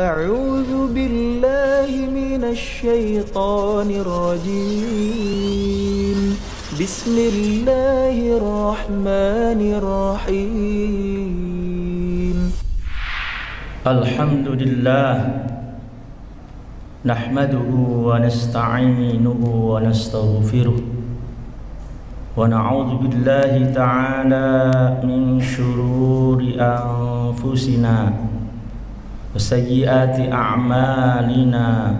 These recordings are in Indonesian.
أعوذ بالله من الشيطان الرجيم بسم الله الرحمن الرحيم الحمد لله نحمده ونستعينه ونستغفره ونعوذ بالله تعالى من شرور أنفسنا وسيئات أعمالنا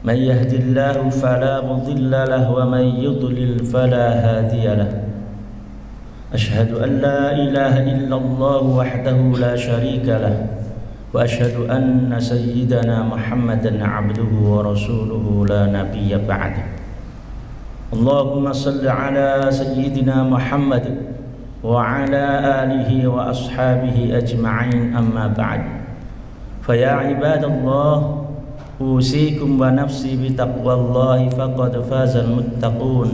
من يهد الله فلا مضل له ومن يضلل فلا هادي له أشهد أن لا إله إلا الله وحده لا شريك له وأشهد أن سيدنا محمدا عبده ورسوله لا نبي بعده اللهم صل على سيدنا محمد وعلى آله وأصحابه أجمعين أما بعد فيا عباد الله أوصيكم ونفسي بتقوى الله فقد فاز المتقون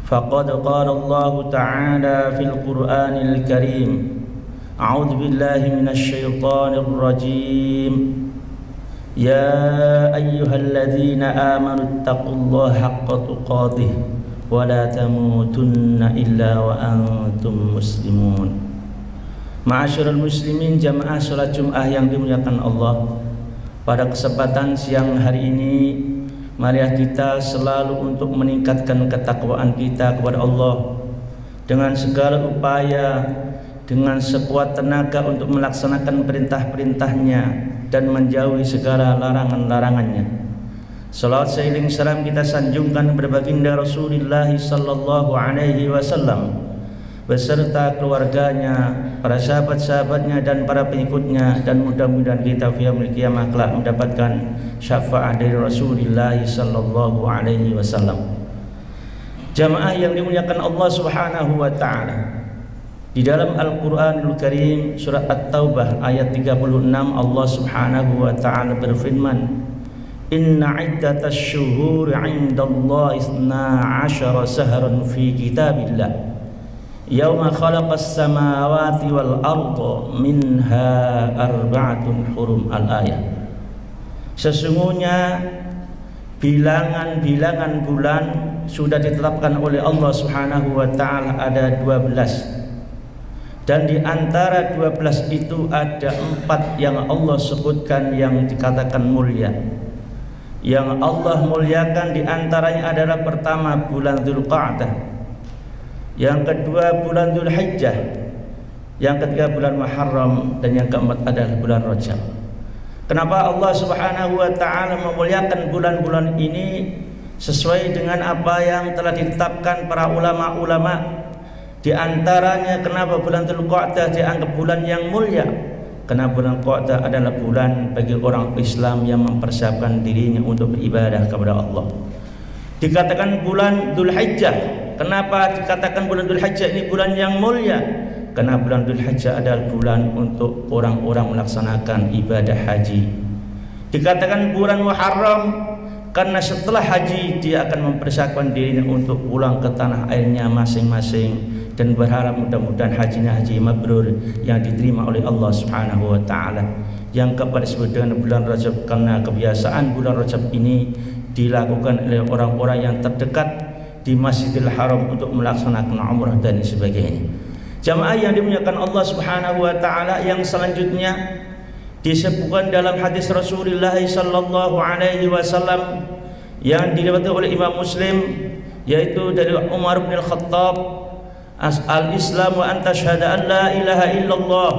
فقد قال الله تعالى في القرآن الكريم أعوذ بالله من الشيطان الرجيم يا أيها الذين آمنوا اتقوا الله حق تقاته ولا تموتن إلا وأنتم مسلمون. Ma'asyiral muslimin, jamaah salat Jumat yang dimuliakan Allah. Pada kesempatan siang hari ini, marilah kita selalu untuk meningkatkan ketakwaan kita kepada Allah dengan segala upaya, dengan sekuat tenaga untuk melaksanakan perintah-perintahnya dan menjauhi segala larangan-larangannya. Salawat seiring salam kita sanjungkan kepada baginda Rasulullah sallallahu alaihi wasallam beserta keluarganya, para sahabat-sahabatnya dan para pengikutnya, dan mudah-mudahan kita fi yaumil qiyamah kelak mendapatkan syafaat dari Rasulullah sallallahu alaihi wasallam. Jamaah yang dimuliakan Allah Subhanahu wa taala. Di dalam Al-Qur'anul Karim surat At-Taubah ayat 36 Allah Subhanahu wa taala berfirman, "Inna 'iddatash syuhuri 'indallahi 12 syahran fi kitabillah. Yauma khalaqas samawati wal arda minha arba'atun hurum." Al-ayat. Sesungguhnya bilangan-bilangan bulan sudah ditetapkan oleh Allah Subhanahu wa taala ada 12. Dan di antara 12 itu ada 4 yang Allah sebutkan yang dikatakan mulia. Yang Allah muliakan di antaranya adalah pertama bulan Dzulqa'dah, yang kedua bulan Dzulhijjah, yang ketiga bulan Muharram, dan yang keempat adalah bulan Rajab. Kenapa Allah Subhanahu wa taala memuliakan bulan-bulan ini? Sesuai dengan apa yang telah ditetapkan para ulama-ulama. Di antaranya kenapa bulan Dzulqa'dah dianggap bulan yang mulia? Karena bulan Qa'dah adalah bulan bagi orang Islam yang mempersiapkan dirinya untuk beribadah kepada Allah. Dikatakan bulan Dzulhijjah. Kenapa dikatakan bulan Dzulhijjah ini bulan yang mulia? Karena bulan Dzulhijjah adalah bulan untuk orang-orang melaksanakan ibadah haji. Dikatakan bulan Muharram karena setelah haji dia akan mempersiapkan dirinya untuk pulang ke tanah airnya masing-masing dan berharap mudah-mudahan hajinya haji mabrur yang diterima oleh Allah Subhanahu wa taala. Yang keempat disebut dengan bulan Rajab karena kebiasaan bulan Rajab ini dilakukan oleh orang-orang yang terdekat di Masjidil Haram untuk melaksanakan umrah dan sebagainya. Jamaah yang dimuliakan Allah Subhanahu wa taala, yang selanjutnya disebutkan dalam hadis Rasulullah sallallahu alaihi wasallam yang diriwayatkan oleh Imam Muslim, yaitu dari Umar bin Al-Khattab, "Al-Islam wa anta syahada an la ilaha illallah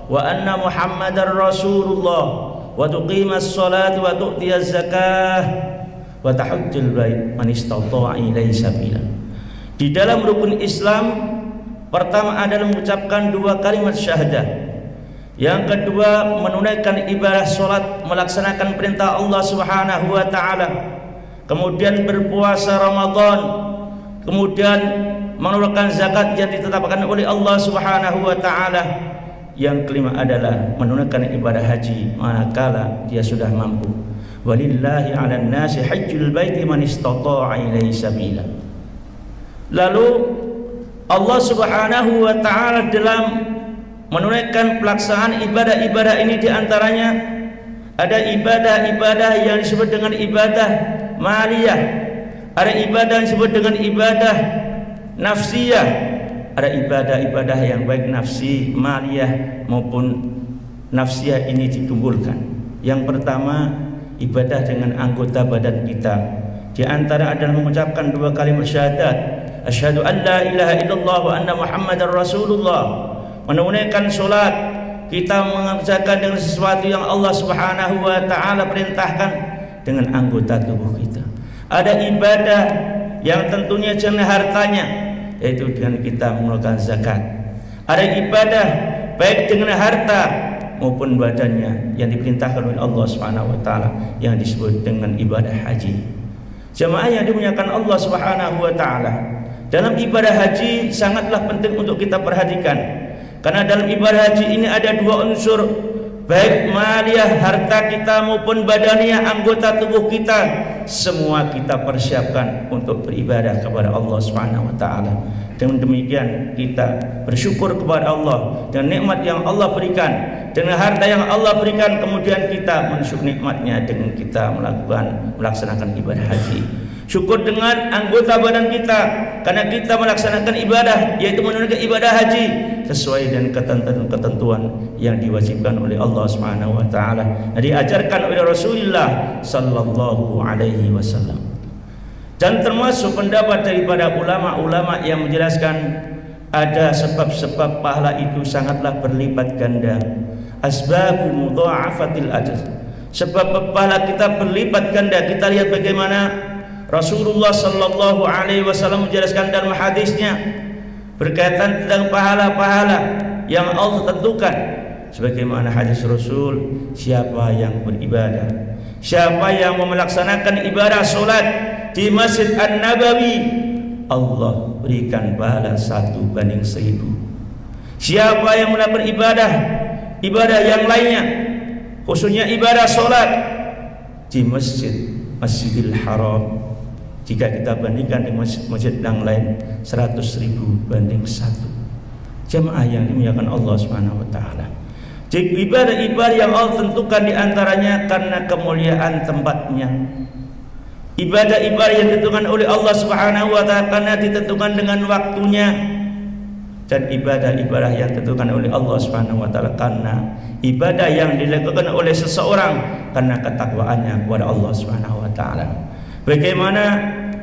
wa anna Muhammadar Rasulullah wa tuqimas salat wa tu'tiyaz zakah wa tahujjul bait man istata'a ilaihi sabila." Di dalam rukun Islam, pertama adalah mengucapkan 2 kalimat syahadah. Yang kedua menunaikan ibadah salat, melaksanakan perintah Allah Subhanahu wa taala. Kemudian berpuasa Ramadan, kemudian mengeluarkan zakat yang ditetapkan oleh Allah Subhanahu wa taala. Yang kelima adalah menunaikan ibadah haji manakala dia sudah mampu. Walillahi 'alan nasi hajjul baiti man istata'a ilaihi sabila. Lalu Allah Subhanahu wa taala dalam menunaikan pelaksanaan ibadah-ibadah ini diantaranya Ada ibadah-ibadah yang disebut dengan ibadah maliyah, ada ibadah yang disebut dengan ibadah nafsiyah, ada ibadah-ibadah yang baik nafsi, maliyah maupun nafsiyah ini dikumpulkan. Yang pertama, ibadah dengan anggota badan kita. Di antara adalah mengucapkan 2 kalimat syahadat, asyhadu an la ilaha illallah wa anna muhammadar rasulullah. Menunaikan solat, kita mengerjakan dengan sesuatu yang Allah Subhanahu wa taala perintahkan dengan anggota tubuh kita. Ada ibadah yang tentunya dengan hartanya, yaitu dengan kita mengeluarkan zakat. Ada ibadah baik dengan harta maupun badannya yang diperintahkan oleh Allah Subhanahu wa taala yang disebut dengan ibadah haji. Jemaah yang dimuliakan Allah Subhanahu wa taala, dalam ibadah haji sangatlah penting untuk kita perhatikan. Karena dalam ibadah haji ini ada 2 unsur, baik maliyah harta kita maupun badaniyah anggota tubuh kita, semua kita persiapkan untuk beribadah kepada Allah Subhanahu wa taala. Dengan demikian kita bersyukur kepada Allah dengan nikmat yang Allah berikan, dengan harta yang Allah berikan, kemudian kita mensyukur nikmatnya dengan kita melaksanakan ibadah haji. Syukur dengan anggota badan kita karena kita melaksanakan ibadah, yaitu menunaikan ibadah haji sesuai dengan ketentuan yang diwajibkan oleh Allah Subhanahu wa taala, diajarkan oleh Rasulullah sallallahu alaihi wasallam. Dan termasuk pendapat daripada ulama-ulama yang menjelaskan ada sebab-sebab pahala itu sangatlah berlipat ganda. Asbabu mudha'afatil ajr. Sebab pahala kita berlipat ganda. Kita lihat bagaimana Rasulullah sallallahu alaihi wasallam menjelaskan dalam hadisnya berkaitan tentang pahala-pahala yang Allah tentukan. Sebagaimana hadis Rasul, siapa yang beribadah, siapa yang melaksanakan ibadah solat di Masjid An-Nabawi, Allah berikan pahala 1/1000. Siapa yang melakukan ibadah yang lainnya, khususnya ibadah solat di Masjidil Haram, jika kita bandingkan dengan masjid yang lain, 100.000 banding 1. Jemaah yang dimuliakan Allah Subhanahu wa taala, ibadah-ibadah yang Allah tentukan diantaranya karena kemuliaan tempatnya. Ibadah-ibadah yang ditentukan oleh Allah Subhanahu wa taala karena ditentukan dengan waktunya, dan ibadah-ibadah yang ditentukan oleh Allah Subhanahu wa taala karena ibadah yang dilakukan oleh seseorang karena ketakwaannya kepada Allah Subhanahu wa taala. Bagaimana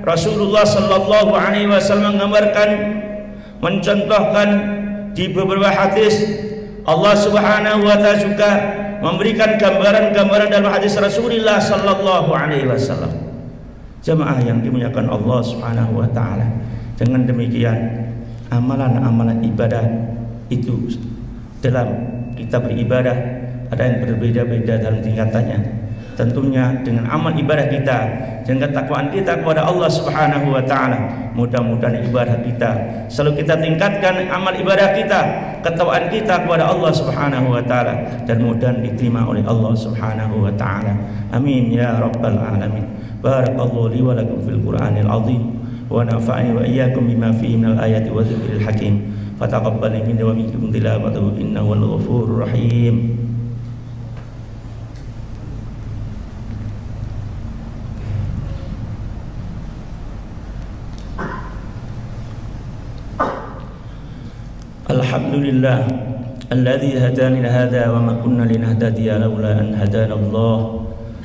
Rasulullah sallallahu alaihi wasallam menggambarkan, mencontohkan di beberapa hadis, Allah Subhanahu wa taala juga memberikan gambaran-gambaran dalam hadis Rasulullah sallallahu alaihi wasallam. Jemaah yang dimuliakan Allah Subhanahu wa taala, dengan demikian amalan-amalan ibadah itu dalam kita beribadah ada yang berbeda-beda dalam tingkatannya. Tentunya dengan amal ibadah kita, dengan ketakwaan kita kepada Allah Subhanahu wa taala, mudah-mudahan ibadah kita selalu kita tingkatkan, amal ibadah kita, ketakwaan kita kepada Allah Subhanahu wa taala, dan mudah diterima oleh Allah Subhanahu wa taala. Amin ya rabbal alamin. Barakallahu li wa lakum fil Qur'anil azim wa nafa'ani wa iyyakum bima fihi minal ayati wa dzikril hakim. Fataqabbal minni wa minkum tilawatahu innahu wal ghafurur rahim. Alhamdulillah alladzi hadana li hadza wa ma kunna linahtadiya laula an hadana Allah.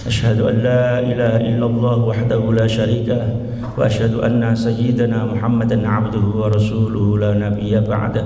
Asyhadu an la ilaha illallah wahdahu la syarika lah wa asyhadu anna sayyidana Muhammadan abduhu wa rasuluhu la nabiyya ba'da.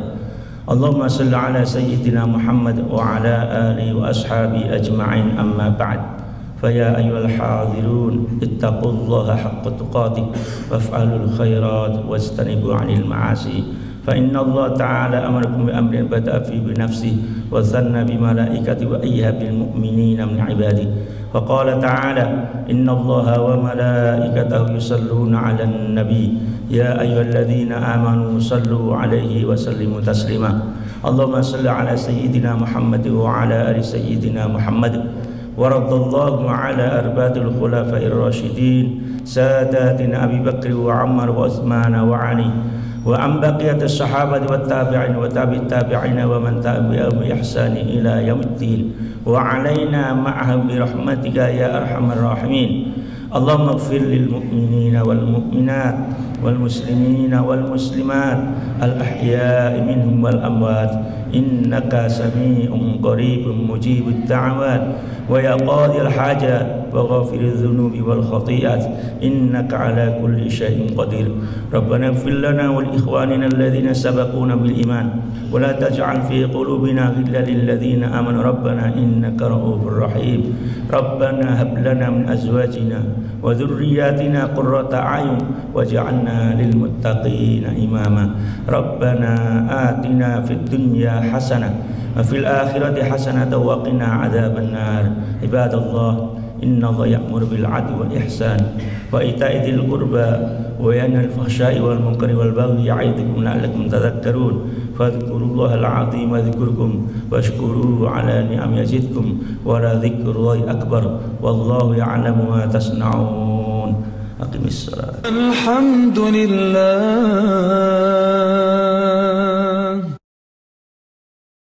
Allahumma shalli ala sayyidina Muhammad wa ala alihi wa ashabihi ajma'in, amma ba'd. Faya ayyuhal hadirun ittaqullaha haqqa tuqatih waf'alul khairat wastanibu 'anil ma'asi. Fa inna Allah ta'ala amarakum bi amrin bada'a fi bi nafsihi wa dhanna bi malaikati wa ayyaha bil mu'minina min ibadihi. Wa qala ta'ala inna Allaha wa malaikatahu yusalluna 'alan nabi ya ayyuhalladzina amanu sallu 'alaihi wa sallimu taslima. Allahumma shalli 'ala sayyidina Muhammad wa 'ala ali sayyidina Muhammad. Wa radallahu 'ala arba'il khulafa'ir rasyidin sadatina Abi Bakr wa Umar wa Utsman wa Ali wa an baqiyatis sahabati wat tabi'in wa tabi'it tabi'in wa man tabi'ahum bi ihsani ila yaumiddin. وعلينا معهم برحمتك يا أرحم الراحمين. اللهم اغفر للمؤمنين والمؤمنات والمسلمين والمسلمات الأحياء منهم والأموات إنك سميع قريب مجيب الدعوات ويا قاضي الحاجات وغافر الذنوب والخطيئات إنك على كل شيء قدير. ربنا اغفر لنا ولإخواننا الذين سبقونا بالإيمان ولا تجعل في قلوبنا غلا للذين آمنوا ربنا إنك رؤوف رحيم. ربنا هب لنا من أزواجنا وذرياتنا قرة أعين واجعلنا للمتقين إماما. ربنا آتنا في الدنيا حسنة وفي الآخرة حسنة وقنا عذاب النار. عباد الله إن الله يأمر بالعدل والإحسان وإيتاء ذي القربى وينهى عن الفحشاء والمنكر والبغي يعظكم لعلكم تذكرون. فاذكروا الله العظيم يذكركم واشكروه على نعم يزدكم ولذكر الله أكبر والله يعلم ما تصنعون. أقم الصلاة. الحمد لله.